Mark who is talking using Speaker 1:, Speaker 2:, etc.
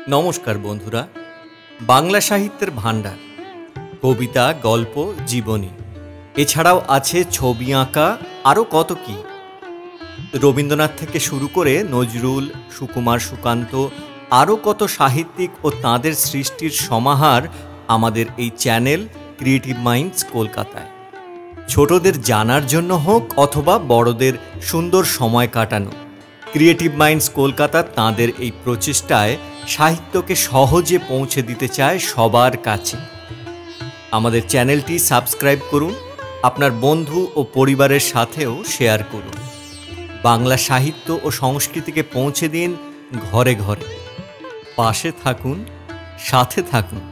Speaker 1: নমস্কার বন্ধুরা, বাংলা সাহিত্যের ভাণ্ডার, কবিতা, গল্প, জীবনী, এছাড়াও আছে ছবি আঁকা, আরও কত কী। রবীন্দ্রনাথ থেকে শুরু করে নজরুল, সুকুমার, সুকান্ত, আরও কত সাহিত্যিক ও তাঁদের সৃষ্টির সমাহার আমাদের এই চ্যানেল ক্রিয়েটিভ মাইন্ডস কলকাতায়। ছোটদের জানার জন্য হোক অথবা বড়দের সুন্দর সময় কাটানো, ক্রিয়েটিভ মাইন্ডস কলকাতা তাঁদের এই প্রচেষ্টায় সাহিত্যকে সহজে পৌঁছে দিতে চায় সবার কাছে। আমাদের চ্যানেলটি সাবস্ক্রাইব করুন, আপনার বন্ধু ও পরিবারের সাথেও শেয়ার করুন। বাংলা সাহিত্য ও সংস্কৃতিকে পৌঁছে দিন ঘরে ঘরে। পাশে থাকুন, সাথে থাকুন।